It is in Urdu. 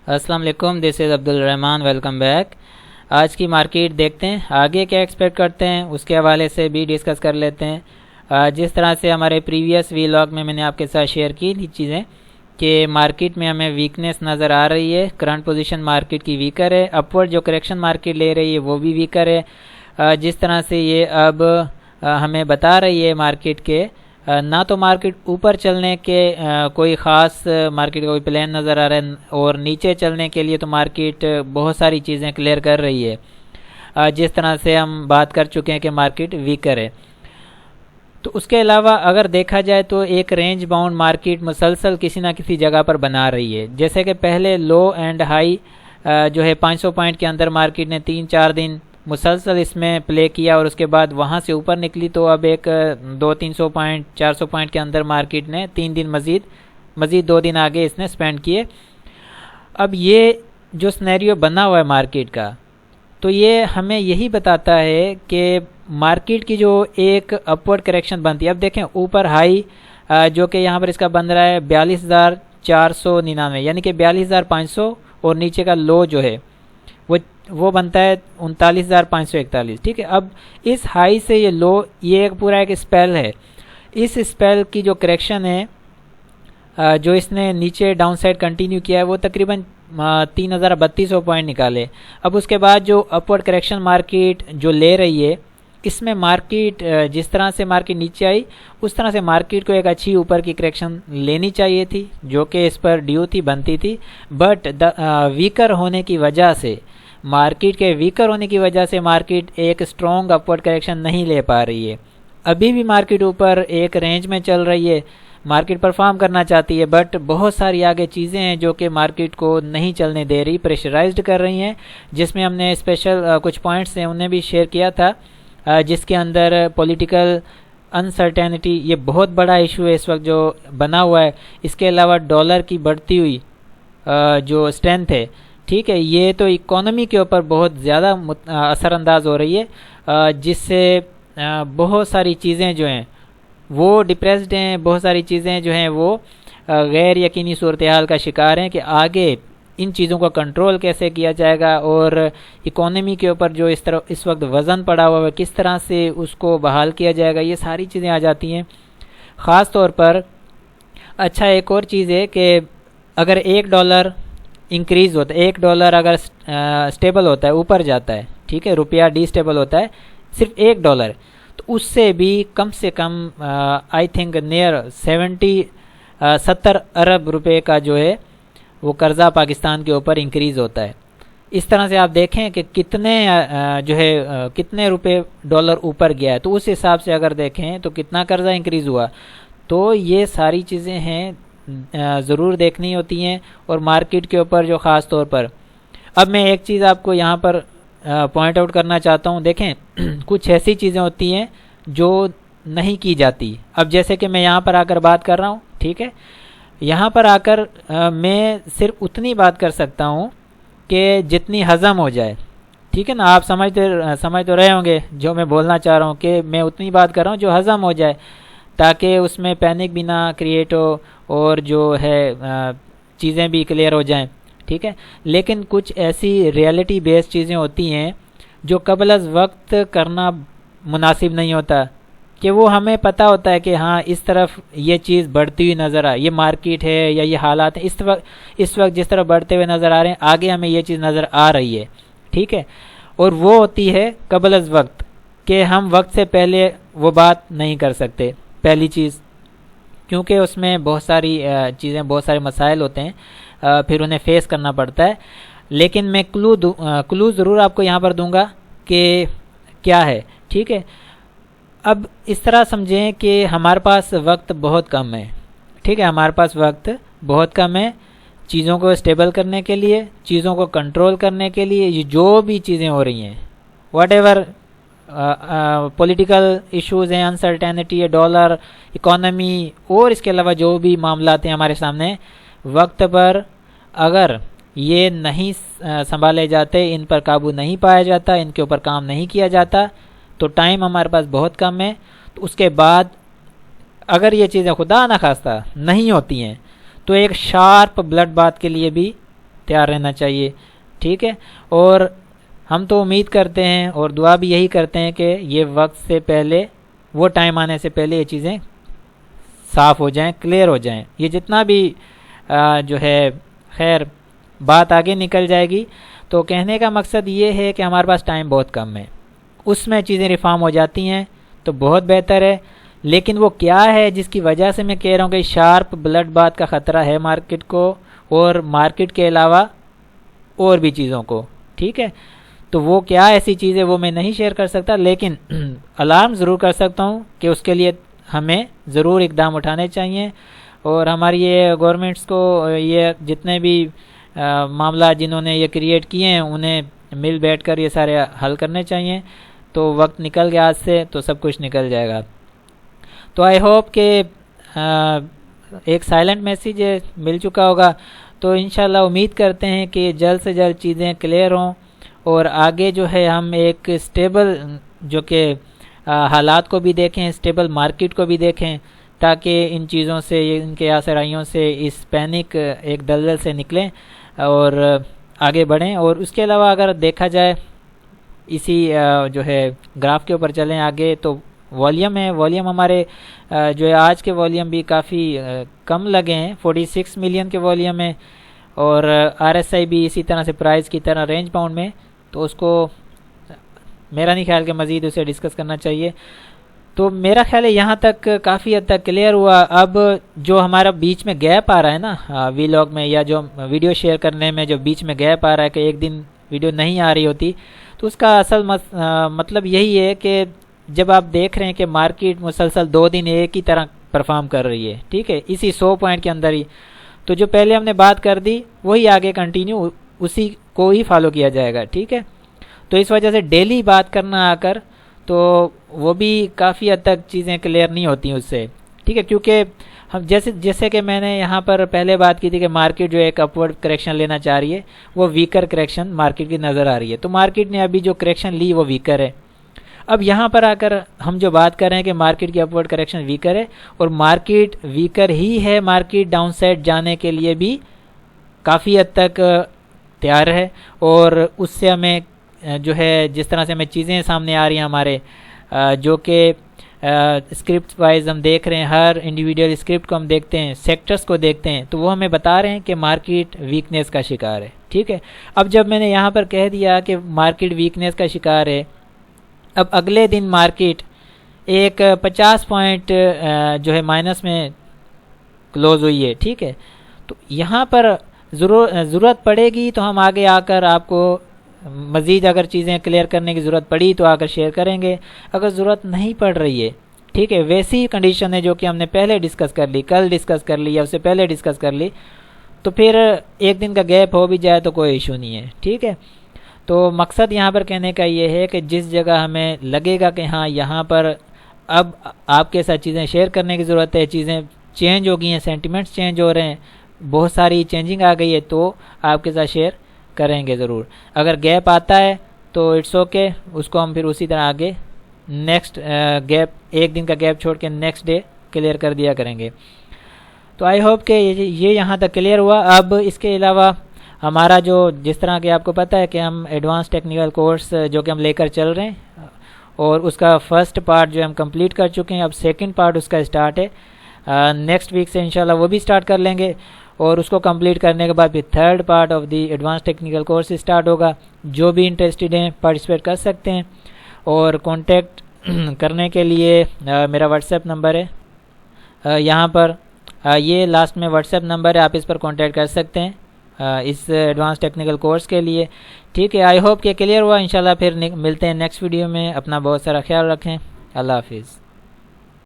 السلام علیکم، دس از عبدالرحمن، ویلکم بیک۔ آج کی مارکیٹ دیکھتے ہیں، آگے کیا ایکسپیکٹ کرتے ہیں اس کے حوالے سے بھی ڈسکس کر لیتے ہیں۔ جس طرح سے ہمارے پریویس ویلاگ میں نے آپ کے ساتھ شیئر کی تھی چیزیں کہ مارکیٹ میں ہمیں ویکنیس نظر آ رہی ہے، کرنٹ پوزیشن مارکیٹ کی ویکر ہے، اپورڈ جو کریکشن مارکیٹ لے رہی ہے وہ بھی ویکر ہے۔ جس طرح سے یہ اب ہمیں بتا رہی ہے مارکیٹ کے نہ تو مارکیٹ اوپر چلنے کے کوئی خاص مارکیٹ کا کوئی پلان نظر آ رہا ہے، اور نیچے چلنے کے لیے تو مارکیٹ بہت ساری چیزیں کلیئر کر رہی ہے۔ جس طرح سے ہم بات کر چکے ہیں کہ مارکیٹ ویکر ہے، تو اس کے علاوہ اگر دیکھا جائے تو ایک رینج باؤنڈ مارکیٹ مسلسل کسی نہ کسی جگہ پر بنا رہی ہے۔ جیسے کہ پہلے لو اینڈ ہائی جو ہے 500 پوائنٹ کے اندر مارکیٹ نے 3-4 دن مسلسل اس میں پلے کیا، اور اس کے بعد وہاں سے اوپر نکلی، تو اب ایک 200-300 پوائنٹ 400 پوائنٹ کے اندر مارکیٹ نے 3 دن مزید 2 دن آگے اس نے سپینڈ کیے۔ اب یہ جو سنیریو بنا ہوا ہے مارکیٹ کا، تو یہ ہمیں یہی بتاتا ہے کہ مارکیٹ کی جو ایک اپورڈ کریکشن بنتی ہے، اب دیکھیں اوپر ہائی جو کہ یہاں پر اس کا بن رہا ہے 42,499، یعنی کہ 42,500، اور نیچے کا لو جو ہے وہ بنتا ہے 39,541، ٹھیک ہے۔ اب اس ہائی سے یہ لو، یہ ایک پورا ایک اسپیل ہے، اس اسپیل کی جو کریکشن ہے جو اس نے نیچے ڈاؤن سائڈ کنٹینیو کیا ہے، وہ تقریباً 3,3200 پوائنٹ نکالے۔ اب اس کے بعد جو اپورڈ کریکشن مارکیٹ جو لے رہی ہے، اس میں مارکیٹ جس طرح سے مارکیٹ نیچے آئی، اس طرح سے مارکیٹ کو ایک اچھی اوپر کی کریکشن لینی چاہیے تھی، جو کہ اس پر ڈیو تھی، بنتی تھی، بٹ ویکر ہونے کی وجہ سے، مارکیٹ کے ویکر ہونے کی وجہ سے مارکیٹ ایک اسٹرانگ اپورڈ کریکشن نہیں لے پا رہی ہے۔ ابھی بھی مارکیٹ اوپر ایک رینج میں چل رہی ہے، مارکیٹ پرفارم کرنا چاہتی ہے، بٹ بہت ساری آگے چیزیں ہیں جو کہ مارکیٹ کو نہیں چلنے دے رہی، پریشرائزڈ کر رہی ہیں، جس میں ہم نے اسپیشل کچھ پوائنٹس ہیں انہیں بھی شیئر کیا تھا، جس کے اندر پولیٹیکل انسرٹینٹی یہ بہت بڑا ایشو ہے اس وقت جو بنا ہوا ہے۔ اس کے علاوہ ڈالر کی بڑھتی ہوئی جو اسٹرینتھ ہے، ٹھیک ہے، یہ تو اکانومی کے اوپر بہت زیادہ اثر انداز ہو رہی ہے، جس سے بہت ساری چیزیں جو ہیں وہ ڈپریسڈ ہیں، بہت ساری چیزیں جو ہیں وہ غیر یقینی صورتحال کا شکار ہیں کہ آگے ان چیزوں کو کنٹرول کیسے کیا جائے گا، اور اکانومی کے اوپر جو اس وقت وزن پڑا ہوا ہے کس طرح سے اس کو بحال کیا جائے گا، یہ ساری چیزیں آ جاتی ہیں۔ خاص طور پر اچھا ایک اور چیز ہے کہ اگر $1 انکریز ہوتا ہے، $1 اگر سٹیبل ہوتا ہے، اوپر جاتا ہے، ٹھیک ہے، روپیہ ڈی سٹیبل ہوتا ہے صرف $1، تو اس سے بھی کم سے کم آئی تھنک نیئر 70 ارب روپے کا جو ہے وہ قرضہ پاکستان کے اوپر انکریز ہوتا ہے۔ اس طرح سے آپ دیکھیں کہ کتنے روپے ڈالر اوپر گیا ہے، تو اس حساب سے اگر دیکھیں تو کتنا قرضہ انکریز ہوا، تو یہ ساری چیزیں ہیں ضرور دیکھنی ہوتی ہیں، اور مارکیٹ کے اوپر جو خاص طور پر اب میں ایک چیز آپ کو یہاں پر پوائنٹ آؤٹ کرنا چاہتا ہوں۔ دیکھیں کچھ ایسی چیزیں ہوتی ہیں جو نہیں کی جاتی، اب جیسے کہ میں یہاں پر آ کر بات کر رہا ہوں، ٹھیک ہے، یہاں پر آ کر میں صرف اتنی بات کر سکتا ہوں کہ جتنی ہضم ہو جائے، ٹھیک ہے نا، آپ سمجھ تو رہے ہوں گے جو میں بولنا چاہ رہا ہوں، کہ میں اتنی بات کر رہا ہوں جو ہضم ہو جائے، تاکہ اس میں پینک بھی نہ کریٹ ہو، اور جو ہے چیزیں بھی کلیئر ہو جائیں، ٹھیک ہے۔ لیکن کچھ ایسی ریئلٹی بیس چیزیں ہوتی ہیں جو قبل از وقت کرنا مناسب نہیں ہوتا، کہ وہ ہمیں پتہ ہوتا ہے کہ ہاں اس طرف یہ چیز بڑھتی ہوئی نظر آ، یہ مارکیٹ ہے یا یہ حالات ہیں، اس وقت جس طرف بڑھتے ہوئے نظر آ رہے ہیں، آگے ہمیں یہ چیز نظر آ رہی ہے، ٹھیک ہے، اور وہ ہوتی ہے قبل از وقت، کہ ہم وقت سے پہلے وہ بات نہیں کر سکتے، پہلی چیز، کیونکہ اس میں بہت ساری چیزیں، بہت سارے مسائل ہوتے ہیں، پھر انہیں فیس کرنا پڑتا ہے۔ لیکن میں کلو ضرور آپ کو یہاں پر دوں گا کہ کیا ہے، ٹھیک ہے۔ اب اس طرح سمجھیں کہ ہمارے پاس وقت بہت کم ہے، ٹھیک ہے، ہمارے پاس وقت بہت کم ہے چیزوں کو اسٹیبل کرنے کے لیے، چیزوں کو کنٹرول کرنے کے لیے، یہ جو بھی چیزیں ہو رہی ہیں، واٹ ایور پولیٹیکل ایشوز ہیں، انسرٹینٹی ہے، ڈالر، اکانومی، اور اس کے علاوہ جو بھی معاملات ہیں ہمارے سامنے، وقت پر اگر یہ نہیں سنبھالے جاتے، ان پر قابو نہیں پایا جاتا، ان کے اوپر کام نہیں کیا جاتا، تو ٹائم ہمارے پاس بہت کم ہے، تو اس کے بعد اگر یہ چیزیں خدا نخواستہ نہیں ہوتی ہیں، تو ایک شارپ بلڈ بات کے لیے بھی تیار رہنا چاہیے، ٹھیک ہے۔ اور ہم تو امید کرتے ہیں اور دعا بھی یہی کرتے ہیں کہ یہ وقت سے پہلے، وہ ٹائم آنے سے پہلے یہ چیزیں صاف ہو جائیں، کلیئر ہو جائیں۔ یہ جتنا بھی جو ہے خیر بات آگے نکل جائے گی، تو کہنے کا مقصد یہ ہے کہ ہمارے پاس ٹائم بہت کم ہے، اس میں چیزیں ریفارم ہو جاتی ہیں تو بہت بہتر ہے۔ لیکن وہ کیا ہے جس کی وجہ سے میں کہہ رہا ہوں کہ شارپ بلڈ بات کا خطرہ ہے مارکیٹ کو، اور مارکیٹ کے علاوہ اور بھی چیزوں کو، ٹھیک ہے۔ تو وہ کیا ایسی چیز ہے وہ میں نہیں شیئر کر سکتا، لیکن الارم ضرور کر سکتا ہوں کہ اس کے لیے ہمیں ضرور اقدام اٹھانے چاہیے، اور ہماری یہ گورنمنٹس کو یہ جتنے بھی معاملات جنہوں نے یہ کریٹ کیے ہیں انہیں مل بیٹھ کر یہ سارے حل کرنے چاہیے۔ تو وقت نکل گیا آج سے تو سب کچھ نکل جائے گا۔ تو آئی ہوپ کہ ایک سائلنٹ میسیج مل چکا ہوگا، تو انشاءاللہ امید کرتے ہیں کہ جلد سے جلد چیزیں کلیئر ہوں، اور آگے جو ہے ہم ایک اسٹیبل جو کہ حالات کو بھی دیکھیں، اسٹیبل مارکیٹ کو بھی دیکھیں، تاکہ ان چیزوں سے، ان کے آسرائیوں سے، اس پینک ایک دلدل سے نکلیں اور آگے بڑھیں۔ اور اس کے علاوہ اگر دیکھا جائے اسی جو ہے گراف کے اوپر چلیں آگے، تو والیوم ہے، والیوم ہمارے جو ہے آج کے والیوم بھی کافی کم لگے ہیں، 46 ملین کے والیوم ہیں، اور آر ایس آئی بھی اسی طرح سے پرائز کی طرح رینج باؤنڈ میں، تو اس کو میرا نہیں خیال کہ مزید اسے ڈسکس کرنا چاہیے۔ تو میرا خیال ہے یہاں تک کافی حد تک کلیئر ہوا۔ اب جو ہمارا بیچ میں گیپ آ رہا ہے نا وی لاگ میں، یا جو ویڈیو شیئر کرنے میں جو بیچ میں گیپ آ رہا ہے کہ ایک دن ویڈیو نہیں آ رہی ہوتی، تو اس کا اصل مطلب یہی ہے کہ جب آپ دیکھ رہے ہیں کہ مارکیٹ مسلسل 2 دن ایک ہی طرح پرفارم کر رہی ہے، ٹھیک ہے، اسی 100 پوائنٹ کے اندر ہی، تو جو پہلے ہم نے بات کر دی وہی آگے کنٹینیو اسی کو ہی فالو کیا جائے گا، ٹھیک ہے۔ تو اس وجہ سے ڈیلی بات کرنا آ کر تو وہ بھی کافی حد تک چیزیں کلیئر نہیں ہوتی اس سے، ٹھیک ہے، کیونکہ ہم جیسے کہ میں نے یہاں پر پہلے بات کی تھی کہ مارکیٹ جو ایک اپورڈ کریکشن لینا چاہ رہی ہے، وہ ویکر کریکشن مارکیٹ کی نظر آ رہی ہے، تو مارکیٹ نے ابھی جو کریکشن لی وہ ویکر ہے۔ اب یہاں پر آ کر ہم جو بات کر رہے ہیں کہ مارکیٹ کی اپورڈ کریکشن ویکر ہے، اور مارکیٹ ویکر ہی ہے، مارکیٹ ڈاؤن سائڈ جانے کے لیے بھی کافی حد تک تیار ہے، اور اس سے ہمیں جو ہے جس طرح سے ہمیں چیزیں سامنے آ رہی ہیں ہمارے جو کہ اسکرپٹ وائز ہم دیکھ رہے ہیں، ہر انڈیویڈول اسکرپٹ کو ہم دیکھتے ہیں، سیکٹرز کو دیکھتے ہیں، تو وہ ہمیں بتا رہے ہیں کہ مارکیٹ ویکنیس کا شکار ہے، ٹھیک ہے۔ اب جب میں نے یہاں پر کہہ دیا کہ مارکیٹ ویکنیس کا شکار ہے، اب اگلے دن مارکیٹ ایک 50 پوائنٹ جو ہے مائنس میں کلوز ہوئی ہے، ٹھیک ہے، تو یہاں پر ضرورت پڑے گی تو ہم آگے آ کر آپ کو مزید اگر چیزیں کلیئر کرنے کی ضرورت پڑی تو آ کر شیئر کریں گے، اگر ضرورت نہیں پڑ رہی ہے، ٹھیک ہے، ویسی کنڈیشن ہے جو کہ ہم نے پہلے ڈسکس کر لی، کل ڈسکس کر لی یا اس سے پہلے ڈسکس کر لی، تو پھر ایک دن کا گیپ ہو بھی جائے تو کوئی ایشو نہیں ہے، ٹھیک ہے۔ تو مقصد یہاں پر کہنے کا یہ ہے کہ جس جگہ ہمیں لگے گا کہ ہاں یہاں پر اب آپ کے ساتھ چیزیں شیئر کرنے کی ضرورت ہے، چیزیں چینج ہو گئی ہیں، سینٹیمنٹس چینج ہو رہے ہیں، بہت ساری چینجنگ آ گئی ہے، تو آپ کے ساتھ شیئر کریں گے ضرور۔ اگر گیپ آتا ہے تو اٹس اوکے، اس کو ہم پھر اسی طرح آگے نیکسٹ گیپ، ایک دن کا گیپ چھوڑ کے نیکسٹ ڈے کلیئر کر دیا کریں گے۔ تو آئی ہوپ کہ یہ یہاں تک کلیئر ہوا۔ اب اس کے علاوہ ہمارا جو جس طرح کہ آپ کو پتہ ہے کہ ہم ایڈوانس ٹیکنیکل کورس جو کہ ہم لے کر چل رہے ہیں، اور اس کا فرسٹ پارٹ جو ہم کمپلیٹ کر چکے ہیں، اب سیکنڈ پارٹ اس کا اسٹارٹ ہے، نیکسٹ ویک سے انشاءاللہ وہ بھی اسٹارٹ کر لیں گے، اور اس کو کمپلیٹ کرنے کے بعد پھر third part of the advance technical course start ہوگا۔ جو بھی انٹرسٹڈ ہیں پارٹیسپیٹ کر سکتے ہیں، اور کانٹیکٹ کرنے کے لیے میرا واٹس ایپ نمبر ہے یہاں پر، یہ لاسٹ میں واٹس ایپ نمبر ہے، آپ اس پر کانٹیکٹ کر سکتے ہیں اس ایڈوانس ٹیکنیکل کورس کے لیے، ٹھیک ہے۔ آئی ہوپ کہ کلیئر ہوا، انشاءاللہ پھر ملتے ہیں نیکسٹ ویڈیو میں، اپنا بہت سارا خیال رکھیں، اللہ حافظ۔